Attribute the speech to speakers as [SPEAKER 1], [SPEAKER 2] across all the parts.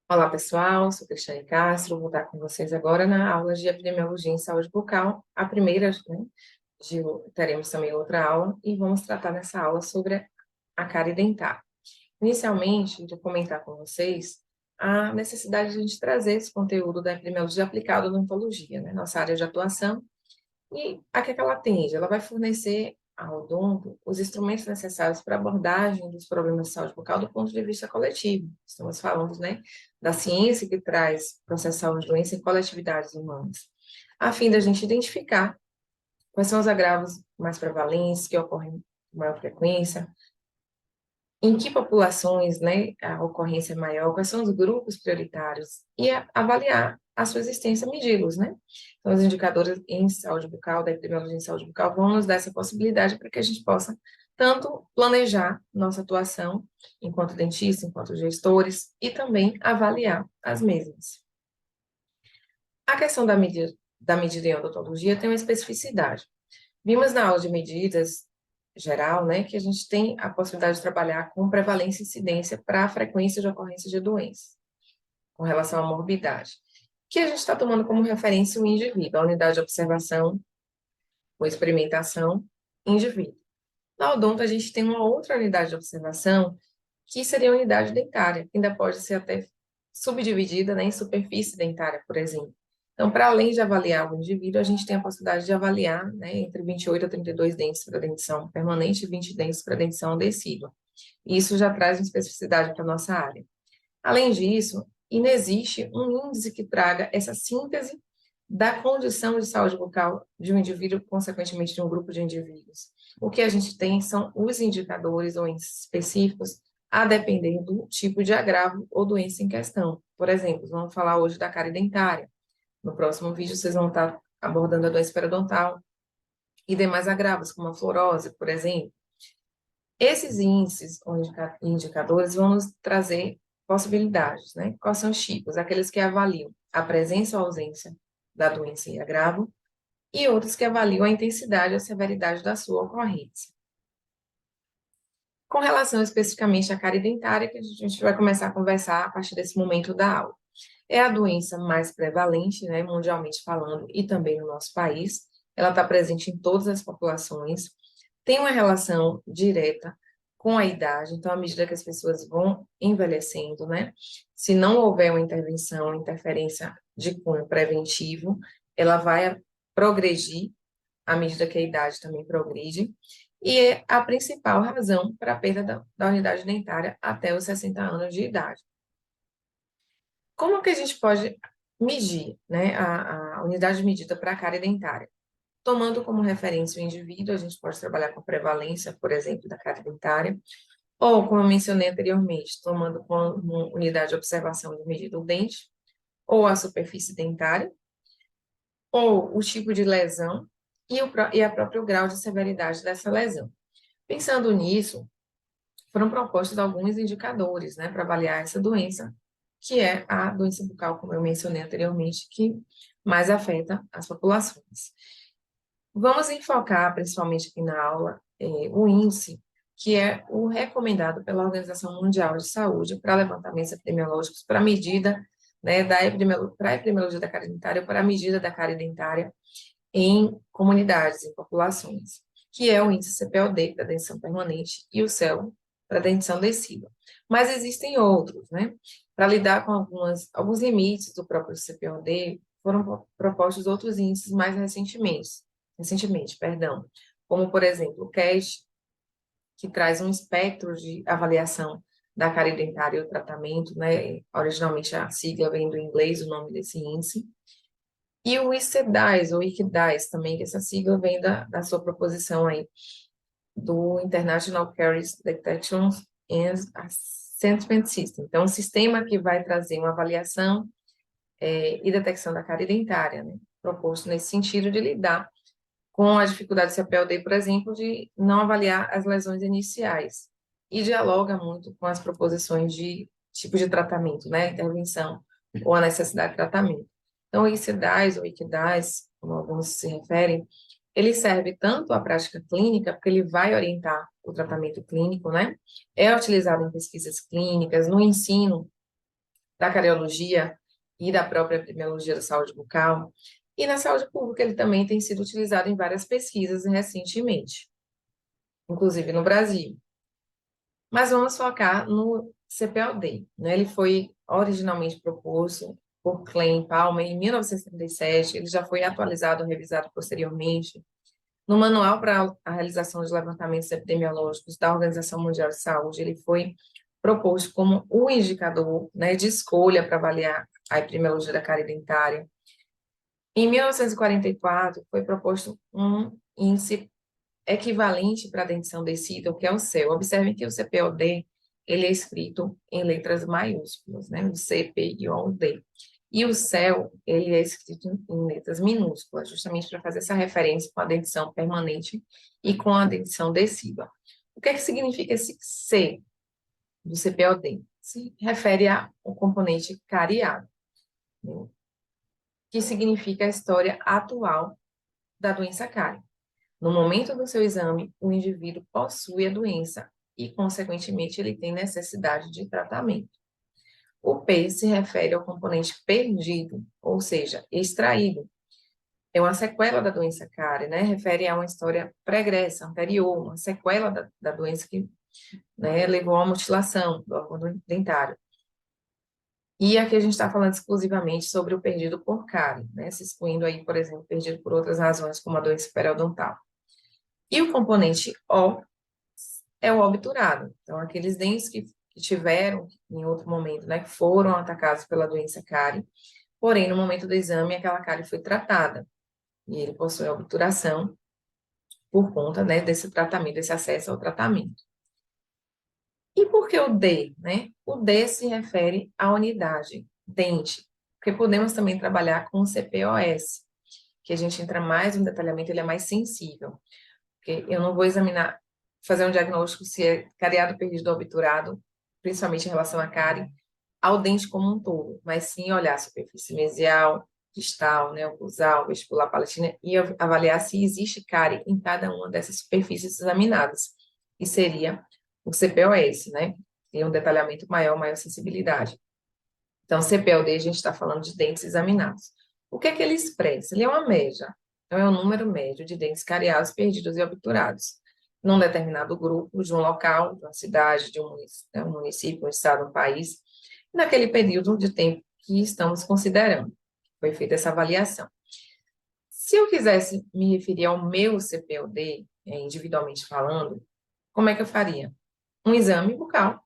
[SPEAKER 1] Olá, pessoal. Sou Cristiane Castro. Vou estar com vocês agora na aula de epidemiologia em saúde bucal, a primeira, né? Teremos também outra aula e vamos tratar nessa aula sobre a cárie dentária. Inicialmente, vou comentar com vocês a necessidade de a gente trazer esse conteúdo da epidemiologia aplicada à odontologia, né? Nossa área de atuação. E a que é que ela atende? Ela vai fornecer ao odonto os instrumentos necessários para a abordagem dos problemas de saúde bucal do ponto de vista coletivo. Estamos falando, né, da ciência que traz processar de doença em coletividades humanas, a fim da gente identificar quais são os agravos mais prevalentes, que ocorrem com maior frequência, em que populações, né, a ocorrência é maior, quais são os grupos prioritários, e avaliar a sua existência, medi-los, né? Então, os indicadores em saúde bucal, da epidemiologia em saúde bucal, vão nos dar essa possibilidade para que a gente possa tanto planejar nossa atuação enquanto dentista, enquanto gestores, e também avaliar as mesmas. A questão da medida em odontologia tem uma especificidade. Vimos na aula de medidas geral, né, que a gente tem a possibilidade de trabalhar com prevalência e incidência para a frequência de ocorrência de doenças, com relação à morbidade, que a gente está tomando como referência o indivíduo, a unidade de observação ou experimentação, indivíduo. Na odonto, a gente tem uma outra unidade de observação, que seria a unidade dentária, que ainda pode ser até subdividida, né, em superfície dentária, por exemplo. Então, para além de avaliar o indivíduo, a gente tem a possibilidade de avaliar, né, entre 28 a 32 dentes para dentição permanente e 20 dentes para dentição decídua. Isso já traz uma especificidade para a nossa área. Além disso, inexiste um índice que traga essa síntese da condição de saúde bucal de um indivíduo, consequentemente de um grupo de indivíduos. O que a gente tem são os indicadores ou índices específicos, a depender do tipo de agravo ou doença em questão. Por exemplo, vamos falar hoje da cárie dentária. No próximo vídeo, vocês vão estar abordando a doença periodontal e demais agravos, como a fluorose, por exemplo. Esses índices ou indicadores vão nos trazer possibilidades, né? Quais são os tipos? Aqueles que avaliam a presença ou ausência da doença em agravo e outros que avaliam a intensidade e a severidade da sua ocorrência. Com relação especificamente à cárie dentária, que a gente vai começar a conversar a partir desse momento da aula. É a doença mais prevalente, né, mundialmente falando, e também no nosso país. Ela está presente em todas as populações, tem uma relação direta com a idade, então, à medida que as pessoas vão envelhecendo, né, se não houver uma intervenção, interferência de cunho preventivo, ela vai progredir à medida que a idade também progride, e é a principal razão para a perda da unidade dentária até os 60 anos de idade. Como que a gente pode medir, né, a unidade de medida para a cárie dentária? Tomando como referência o indivíduo, a gente pode trabalhar com prevalência, por exemplo, da cárie dentária, ou, como eu mencionei anteriormente, tomando como unidade de observação de medida o dente, ou a superfície dentária, ou o tipo de lesão e a próprio grau de severidade dessa lesão. Pensando nisso, foram propostos alguns indicadores, né, para avaliar essa doença, que é a doença bucal, como eu mencionei anteriormente, que mais afeta as populações. Vamos enfocar, principalmente aqui na aula, o índice, que é o recomendado pela Organização Mundial de Saúde para levantamentos epidemiológicos para a medida, né, para a epidemiologia da cárie dentária, para a medida da cárie dentária em comunidades, em populações, que é o índice CPOD para dentição permanente e o CEL para dentição decídua. Mas existem outros, né? Para lidar com alguns limites do próprio CPOD, foram propostos outros índices mais recentemente, como, por exemplo, o CAST, que traz um espectro de avaliação da cárie dentária e o tratamento, né? Originalmente a sigla vem do inglês, o nome desse índice, e o ICDAIS, ou ICDAIS também, que essa sigla vem da sua proposição aí, do International Caries Detection and Assessment System. Então, um sistema que vai trazer uma avaliação e detecção da cárie dentária, né? Proposto nesse sentido de lidar com a dificuldade do CPLD, por exemplo, de não avaliar as lesões iniciais. E dialoga muito com as proposições de tipo de tratamento, né? Intervenção ou a necessidade de tratamento. Então, o ICDAIS ou ICDAIS, como alguns se referem, ele serve tanto à prática clínica, porque ele vai orientar o tratamento clínico, né? É utilizado em pesquisas clínicas, no ensino da cariologia e da própria epidemiologia da saúde bucal. E na saúde pública ele também tem sido utilizado em várias pesquisas recentemente, inclusive no Brasil. Mas vamos focar no CPOD, né? Ele foi originalmente proposto por Klein e Palmer em 1977, ele já foi atualizado, revisado posteriormente. No Manual para a Realização de Levantamentos Epidemiológicos da Organização Mundial de Saúde, ele foi proposto como o indicador, né, de escolha para avaliar a epidemiologia da cárie dentária. Em 1944, foi proposto um índice equivalente para a dentição decídua, que é o CEL. Observem que o CPOD ele é escrito em letras maiúsculas, né, o C, P, I, O, D. E o CEL, ele é escrito em letras minúsculas, justamente para fazer essa referência com a dentição permanente e com a dentição decídua. O que é que significa esse C do CPOD? Se refere ao componente cariado, né, que significa a história atual da doença cárie. No momento do seu exame, o indivíduo possui a doença e, consequentemente, ele tem necessidade de tratamento. O P se refere ao componente perdido, ou seja, extraído. É uma sequela da doença cárie, né? Refere a uma história pregressa, anterior, uma sequela da doença que, né, levou à mutilação do órgão dentário. E aqui a gente está falando exclusivamente sobre o perdido por cárie, né? Se excluindo aí, por exemplo, perdido por outras razões, como a doença periodontal. E o componente O é o obturado. Então, aqueles dentes que tiveram, em outro momento, né, que foram atacados pela doença cárie, porém, no momento do exame, aquela cárie foi tratada. E ele possui obturação por conta, né, desse tratamento, desse acesso ao tratamento. E por que o D, né? O D se refere à unidade, dente, porque podemos também trabalhar com o CPOS, que a gente entra mais no detalhamento, ele é mais sensível. Porque eu não vou examinar, fazer um diagnóstico se é cariado, perdido ou obturado, principalmente em relação à cárie, ao dente como um todo, mas sim olhar a superfície mesial, distal, né, oclusal, vestibular palatina e avaliar se existe cárie em cada uma dessas superfícies examinadas. E seria o CPOS, né? Tem um detalhamento maior, maior sensibilidade. Então, CPOD, a gente está falando de dentes examinados. O que é que ele expressa? Ele é uma média. Então, é o número médio de dentes cariados, perdidos e obturados, num determinado grupo, de um local, de uma cidade, de um município, um estado, um país, naquele período de tempo que estamos considerando. Foi feita essa avaliação. Se eu quisesse me referir ao meu CPOD, individualmente falando, como é que eu faria? Um exame bucal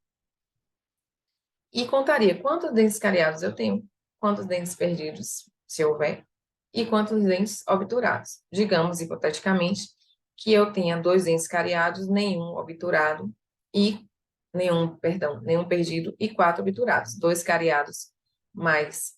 [SPEAKER 1] e contaria quantos dentes cariados eu tenho, quantos dentes perdidos, se houver, e quantos dentes obturados. Digamos, hipoteticamente, que eu tenha 2 dentes cariados, nenhum obturado e nenhum perdido e 4 obturados. 2 cariados mais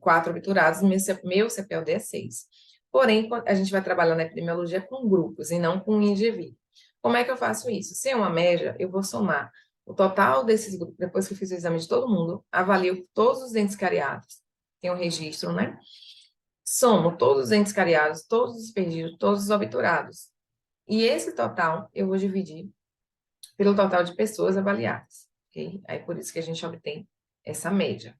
[SPEAKER 1] 4 obturados, meu CPOD é 6. Porém, a gente vai trabalhar na epidemiologia com grupos e não com um indivíduo. Como é que eu faço isso? Se é uma média, eu vou somar o total desses grupos, depois que eu fiz o exame de todo mundo, avalio todos os dentes cariados, tem um registro, né? Somo todos os dentes cariados, todos os perdidos, todos os obturados. E esse total eu vou dividir pelo total de pessoas avaliadas, ok? Aí por isso que a gente obtém essa média.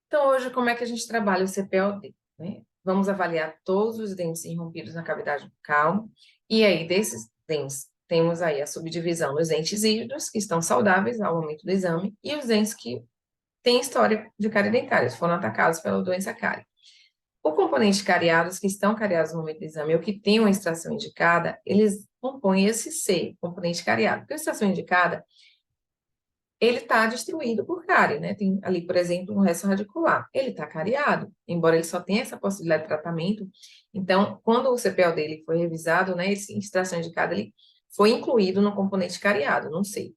[SPEAKER 1] Então, hoje, como é que a gente trabalha o CPOD, né? Vamos avaliar todos os dentes irrompidos na cavidade bucal, e aí, desses dentes, temos aí a subdivisão dos dentes híbridos, que estão saudáveis ao momento do exame, e os dentes que têm história de cárie dentária, foram atacados pela doença cárie. O componente cariados, que estão cariados no momento do exame, ou que têm uma extração indicada, eles compõem esse C, componente cariado. Porque a extração indicada, ele está destruído por cárie, né? Tem ali, por exemplo, um resto radicular. Ele está cariado, embora ele só tenha essa possibilidade de tratamento. Então, quando o CPL dele foi revisado, né, essa extração indicada, ele foi incluído no componente cariado, não sei.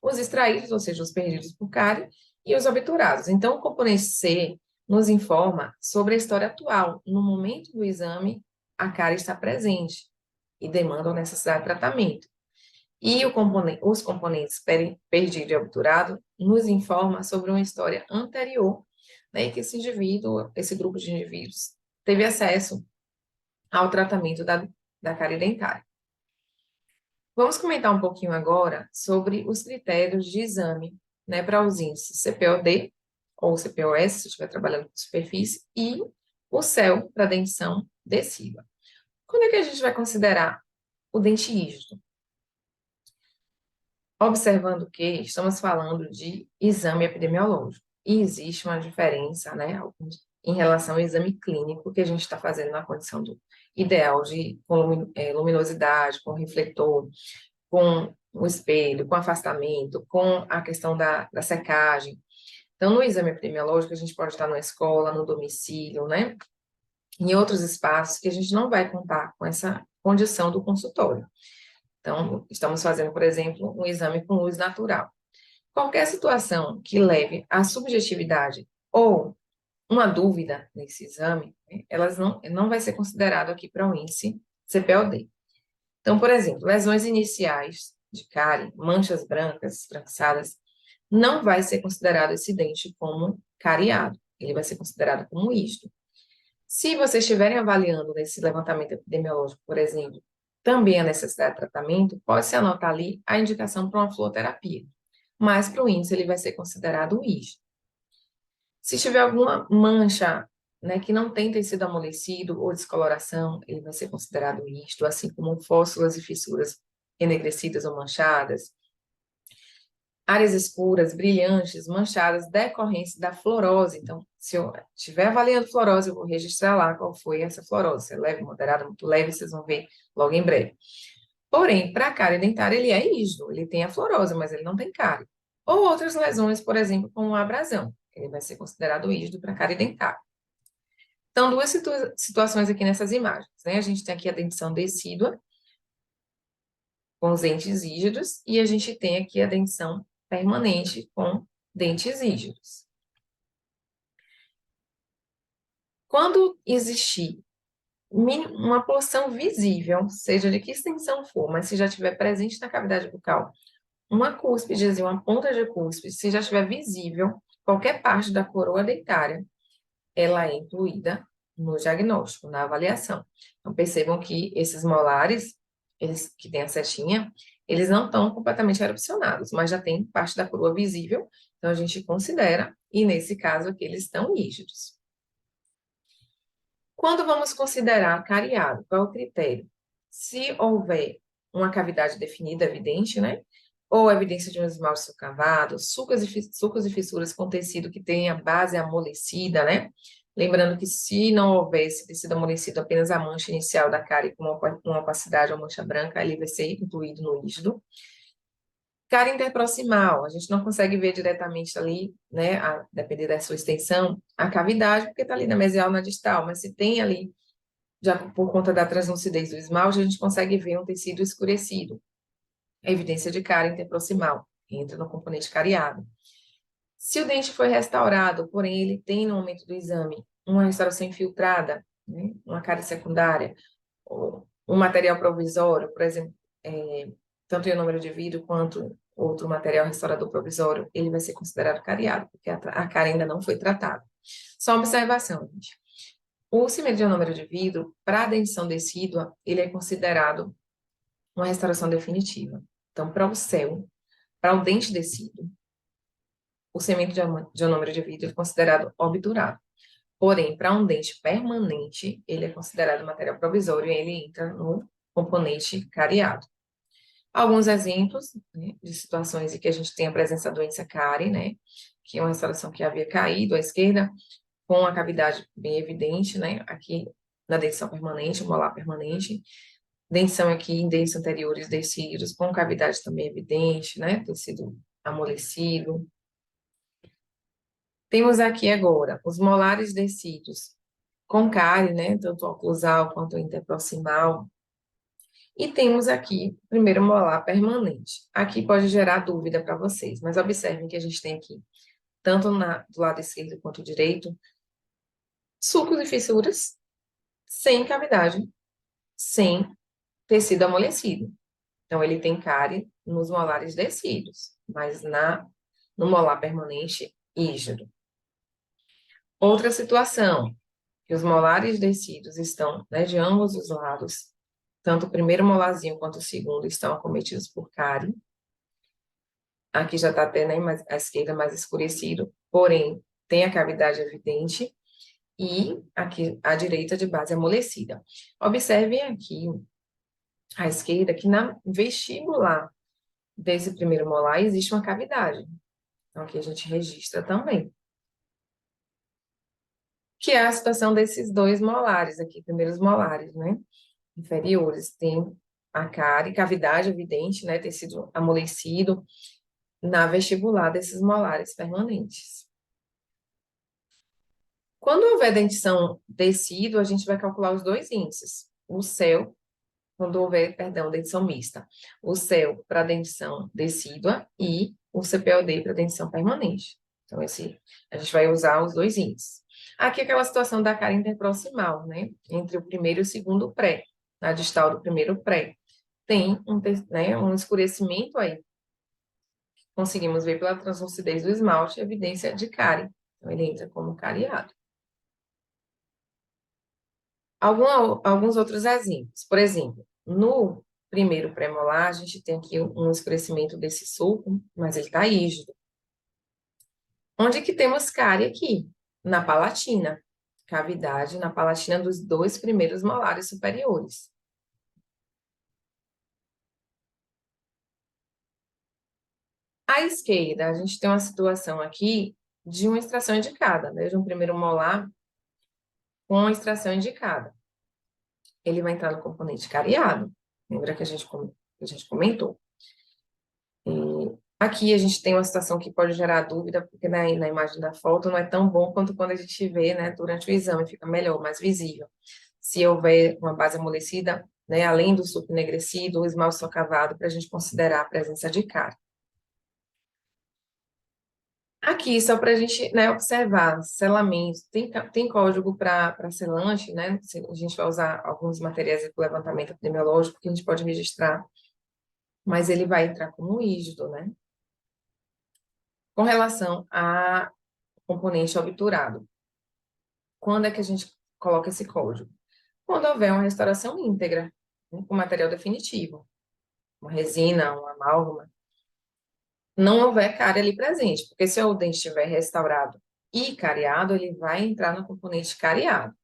[SPEAKER 1] Os extraídos, ou seja, os perdidos por cárie, e os obturados. Então, o componente C nos informa sobre a história atual. No momento do exame, a cárie está presente e demanda a necessidade de tratamento. E os componentes perdido e obturado nos informa sobre uma história anterior, né, que esse indivíduo, esse grupo de indivíduos, teve acesso ao tratamento da cárie dentária. Vamos comentar um pouquinho agora sobre os critérios de exame né, para os índices CPOD ou CPOS, se estiver trabalhando com superfície, e o CEL para dentição decídua. Quando é que a gente vai considerar o dente rígido? Observando que estamos falando de exame epidemiológico e existe uma diferença, né, em relação ao exame clínico que a gente está fazendo na condição do ideal de com luminosidade, com refletor, com o espelho, com afastamento, com a questão da secagem. Então, no exame epidemiológico, a gente pode estar na escola, no domicílio, né, em outros espaços que a gente não vai contar com essa condição do consultório. Então, estamos fazendo, por exemplo, um exame com luz natural. Qualquer situação que leve à subjetividade ou uma dúvida nesse exame, né, elas não vai ser considerado aqui para o índice CPOD. Então, por exemplo, lesões iniciais de cárie, manchas brancas, esbranquiçadas, não vai ser considerado esse dente como cariado, ele vai ser considerado como rígido. Se vocês estiverem avaliando nesse levantamento epidemiológico, por exemplo, também a necessidade de tratamento, pode-se anotar ali a indicação para uma fluoterapia, mas para o índice ele vai ser considerado rígido. Se tiver alguma mancha, né, que não tem tecido amolecido ou descoloração, ele vai ser considerado rígido, assim como fóssulas e fissuras enegrecidas ou manchadas, áreas escuras, brilhantes, manchadas, decorrência da fluorose. Então, se eu estiver avaliando fluorose, eu vou registrar lá qual foi essa fluorose. Se é leve, moderada, muito leve, vocês vão ver logo em breve. Porém, para a cárie dentária, ele é rígido, ele tem a fluorose, mas ele não tem cárie. Ou outras lesões, por exemplo, como a abrasão. Ele vai ser considerado rígido para a cárie dentária. Então, duas situações aqui nessas imagens, né? A gente tem aqui a dentição decídua, com os dentes rígidos, e a gente tem aqui a dentição permanente com dentes rígidos. Quando existir uma porção visível, seja de que extensão for, mas se já estiver presente na cavidade bucal, uma cúspide e uma ponta de cúspide, se já estiver visível, qualquer parte da coroa dentária, ela é incluída no diagnóstico, na avaliação. Então, percebam que esses molares, eles que têm a setinha, eles não estão completamente erupcionados, mas já tem parte da coroa visível, então a gente considera, e nesse caso aqui eles estão rígidos. Quando vamos considerar cariado, qual é o critério? Se houver uma cavidade definida, evidente, né? Ou evidência de um esmalte socavado, sucos e fissuras com tecido que tenha base amolecida, né? Lembrando que se não houvesse tecido amolecido, apenas a mancha inicial da cárie com uma opacidade ou mancha branca, ele vai ser incluído no rígido. Cárie interproximal, a gente não consegue ver diretamente ali, né, a depender da sua extensão, a cavidade, porque está ali na mesial, na distal, mas se tem ali, já por conta da translucidez do esmalte, a gente consegue ver um tecido escurecido. A evidência de cárie interproximal, entra no componente cariado. Se o dente foi restaurado, porém ele tem no momento do exame uma restauração infiltrada, né, uma cárie secundária, ou um material provisório, por exemplo, tanto ionômero de vidro quanto outro material restaurador provisório, ele vai ser considerado cariado, porque a cárie ainda não foi tratada. Só uma observação, gente. O cimento de ionômero de vidro, para a dentição decídua, ele é considerado uma restauração definitiva. Então, para o CEL, para o dente decíduo, o cimento de ionômero de vidro é considerado obturado. Porém, para um dente permanente, ele é considerado material provisório e ele entra no componente cariado. Alguns exemplos, né, de situações em que a gente tem a presença da doença cárie, né, que é uma restauração que havia caído à esquerda, com a cavidade bem evidente, né, aqui na dentição permanente, molar permanente, dentição aqui em dentes anteriores descidos, com cavidade também evidente, né, tecido amolecido. Temos aqui agora os molares descidos, com cárie, né, tanto oclusal quanto interproximal. E temos aqui o primeiro molar permanente. Aqui pode gerar dúvida para vocês, mas observem que a gente tem aqui, tanto do lado esquerdo quanto direito, sulcos e fissuras sem cavidade, sem tecido amolecido. Então, ele tem cárie nos molares descidos, mas no molar permanente, rígido. Outra situação, que os molares descidos estão, né, de ambos os lados, tanto o primeiro molarzinho quanto o segundo estão acometidos por cárie. Aqui já está até, né, mais, à esquerda mais escurecido, porém tem a cavidade evidente, e aqui à direita de base amolecida. Observem aqui à esquerda que na vestibular desse primeiro molar existe uma cavidade. Então aqui a gente registra também. Que é a situação desses dois molares aqui, primeiros molares, né? Inferiores. Tem a cárie, cavidade evidente, né? Tecido amolecido na vestibular desses molares permanentes. Quando houver dentição decídua, a gente vai calcular os dois índices. O CEL, quando houver, perdão, dentição mista. O CEL para dentição decídua e o CPOD para dentição permanente. Então, a gente vai usar os dois índices. Aqui é aquela situação da cárie interproximal, né? Entre o primeiro e o segundo pré. Na distal do primeiro pré. Tem né, um escurecimento aí. Conseguimos ver pela translucidez do esmalte a evidência de cárie. Então, ele entra como cariado. Alguns outros exemplos. Por exemplo, no primeiro pré-molar, a gente tem aqui um escurecimento desse sulco, mas ele está rígido. Onde que temos cárie aqui? Na palatina. Cavidade na palatina dos dois primeiros molares superiores. À esquerda, a gente tem uma situação aqui de uma extração indicada, né? De um primeiro molar com extração indicada. Ele vai entrar no componente cariado. Lembra que a gente comentou? Aqui a gente tem uma situação que pode gerar dúvida, porque na imagem da foto não é tão bom quanto quando a gente vê, né, durante o exame, fica melhor, mais visível. Se houver uma base amolecida, né, além do suco enegrecido, o esmalte socavado, para a gente considerar a presença de cárie. Aqui, só para a gente, né, observar, selamento, tem código para selante, né, a gente vai usar alguns materiais para levantamento epidemiológico que a gente pode registrar, mas ele vai entrar como rígido, né? Com relação a componente obturado, quando é que a gente coloca esse código? Quando houver uma restauração íntegra, né, com material definitivo, uma resina, uma amálgama, não houver cárie ali presente, porque se o dente estiver restaurado e cariado, ele vai entrar no componente cariado.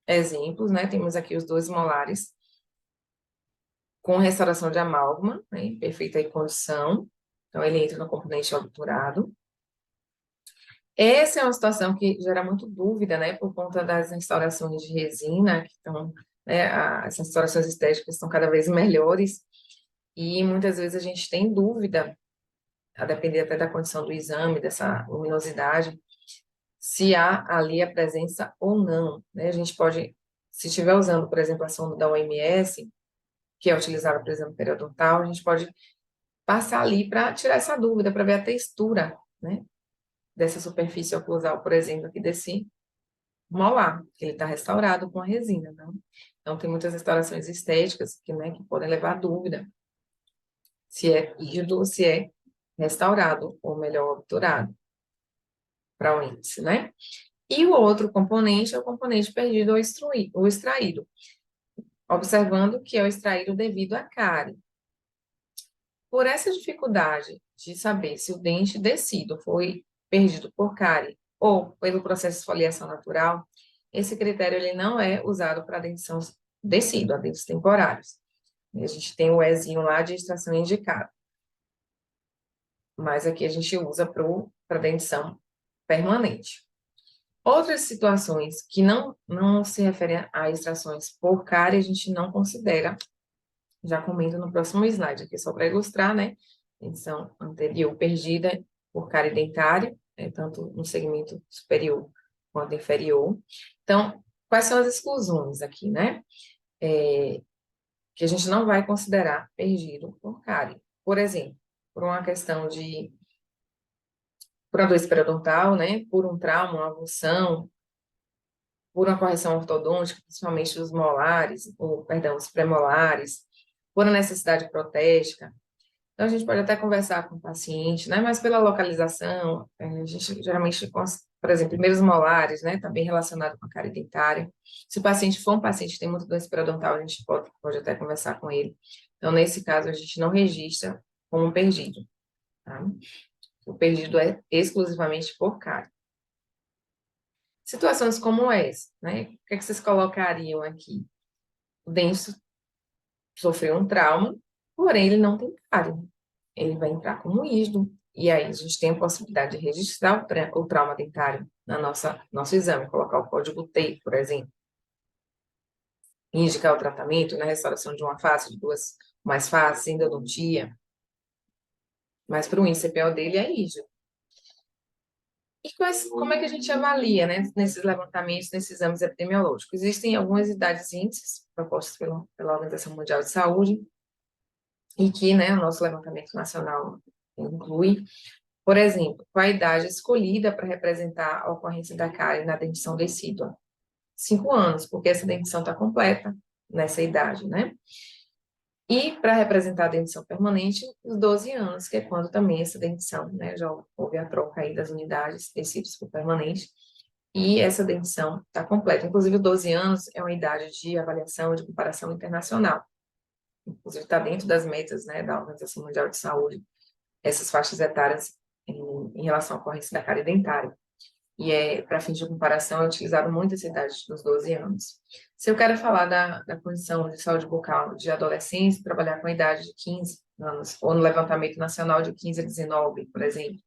[SPEAKER 1] Exemplos, né? Temos aqui os dois molares com restauração de amálgama, né, em perfeita condição, então ele entra no componente obturado. Essa é uma situação que gera muito dúvida, né, por conta das restaurações de resina, que estão, né, as restaurações estéticas estão cada vez melhores, e muitas vezes a gente tem dúvida, a depender até da condição do exame, dessa luminosidade, se há ali a presença ou não, né, a gente pode, se estiver usando, por exemplo, a sonda da OMS, que é utilizada para o exame periodontal, a gente pode passar ali para tirar essa dúvida, para ver a textura, né, dessa superfície oclusal, por exemplo, aqui desse molar, que ele está restaurado com a resina, né? Então, tem muitas restaurações estéticas que, né, que podem levar a dúvida se é rígido ou se é restaurado, ou melhor, obturado, para o índice, né? E o outro componente é o componente perdido ou extraído, observando que é o extraído devido à cárie. Por essa dificuldade de saber se o dente decíduo foi perdido por cárie ou pelo processo de esfoliação natural, esse critério ele não é usado para dentição decídua, dentes temporários. A gente tem o Ezinho lá de extração indicada. Mas aqui a gente usa para dentição permanente. Outras situações que não se referem a extrações por cárie, a gente não considera. Já comento no próximo slide, aqui só para ilustrar, né? Dentição anterior perdida por cárie dentária, né, tanto no segmento superior quanto inferior. Então, quais são as exclusões aqui, né? Que a gente não vai considerar perdido por cárie. Por exemplo, por uma questão por uma doença periodontal, né? Por um trauma, uma avulsão, por uma correção ortodôntica, principalmente dos molares, ou, perdão, os premolares, por uma necessidade protética. Então, a gente pode até conversar com o paciente, né? Mas pela localização, a gente geralmente, por exemplo, primeiros molares, né? Está bem relacionado com a cárie dentária. Se o paciente for um paciente que tem muita doença periodontal, a gente pode até conversar com ele. Então, nesse caso, a gente não registra como perdido. tá? O perdido é exclusivamente por cárie. Situações como essa, né? O que é que vocês colocariam aqui? O dente sofreu um trauma, porém ele não tem cárie. Ele vai entrar como isdo. E aí a gente tem a possibilidade de registrar o trauma dentário na nosso exame, colocar o código T, por exemplo, e indicar o tratamento na restauração de uma face, de duas mais faces, endodontia. Mas para o INCPO dele é isdo. E como é que a gente avalia, né, nesses levantamentos, nesses exames epidemiológicos? Existem algumas idades índices propostas pela Organização Mundial de Saúde e que, né, o nosso levantamento nacional inclui. Por exemplo, qual a idade escolhida para representar a ocorrência da cárie na dentição decídua? 5 anos, porque essa dentição está completa nessa idade, né? E para representar a dentição permanente, os 12 anos, que é quando também essa dentição, né, já houve a troca aí das unidades, tecidos por permanente, e essa dentição está completa. Inclusive, 12 anos é uma idade de avaliação, de comparação internacional. Inclusive, está dentro das metas, né, da Organização Mundial de Saúde, essas faixas etárias em relação à ocorrência da cárie dentária. E para fins de comparação, é utilizado muito essa idade dos 12 anos. Se eu quero falar da condição de saúde bucal de adolescência, trabalhar com a idade de 15 anos, ou no levantamento nacional de 15 a 19, por exemplo.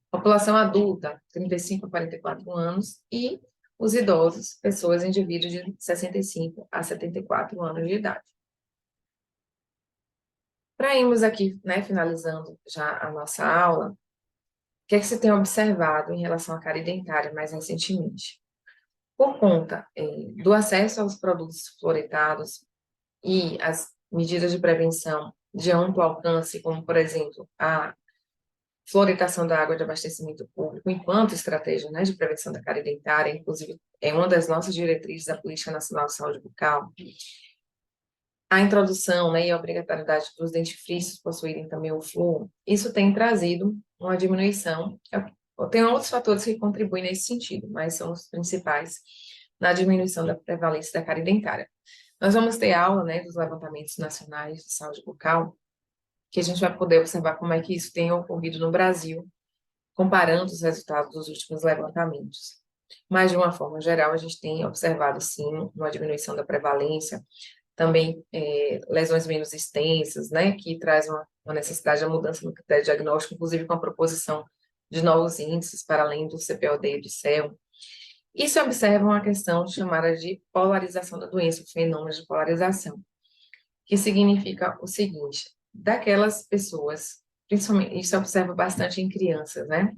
[SPEAKER 1] População adulta, 35 a 44 anos, e os idosos, pessoas, indivíduos de 65 a 74 anos de idade. Para irmos aqui, né, finalizando já a nossa aula, o que é que você tem observado em relação à cárie dentária mais recentemente? Por conta do acesso aos produtos fluoretados e as medidas de prevenção de amplo alcance, como, por exemplo, a fluoretação da água de abastecimento público, enquanto estratégia, né, de prevenção da cárie dentária, inclusive é uma das nossas diretrizes da Política Nacional de Saúde Bucal, a introdução, né, e a obrigatoriedade dos dentifrícios possuírem também o flúor, isso tem trazido uma diminuição. Tem outros fatores que contribuem nesse sentido, mas são os principais na diminuição da prevalência da cárie dentária. Nós vamos ter aula, né, dos levantamentos nacionais de saúde bucal, que a gente vai poder observar como é que isso tem ocorrido no Brasil, comparando os resultados dos últimos levantamentos. Mas, de uma forma geral, a gente tem observado, sim, uma diminuição da prevalência, também lesões menos extensas, né, que traz uma necessidade de mudança no critério diagnóstico, inclusive com a proposição de novos índices para além do CPOD e do CEL. E se observa uma questão chamada de polarização da doença, o fenômeno de polarização, que significa o seguinte: daquelas pessoas, principalmente, isso se observa bastante em crianças, né,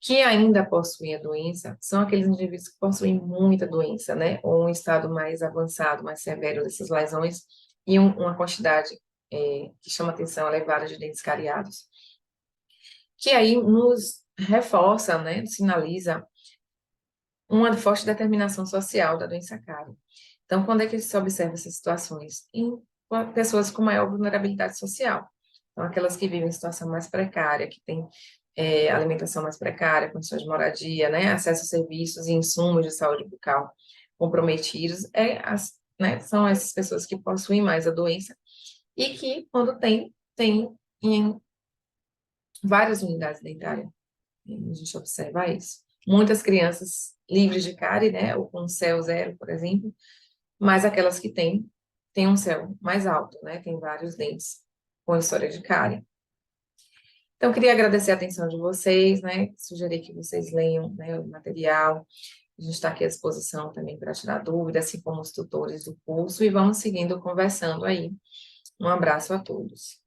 [SPEAKER 1] que ainda possuem a doença, são aqueles indivíduos que possuem muita doença, né, ou um estado mais avançado, mais severo dessas lesões, e uma quantidade que chama atenção elevada de dentes cariados, que aí nos reforça, né, sinaliza uma forte determinação social da doença cárie. Então, quando é que se observa essas situações? Em pessoas com maior vulnerabilidade social. Então, aquelas que vivem em situação mais precária, que têm alimentação mais precária, condições de moradia, né, acesso a serviços e insumos de saúde bucal comprometidos, né, são essas pessoas que possuem mais a doença e que, quando tem em várias unidades dentárias. A gente observa isso. Muitas crianças livres de cárie, né, ou com CEL zero, por exemplo, mas aquelas que têm um CEL mais alto, né, tem vários dentes com história de cárie. Então, queria agradecer a atenção de vocês, né, sugerir que vocês leiam, né, o material. A gente está aqui à disposição também para tirar dúvidas, assim como os tutores do curso, e vamos seguindo conversando aí. Um abraço a todos.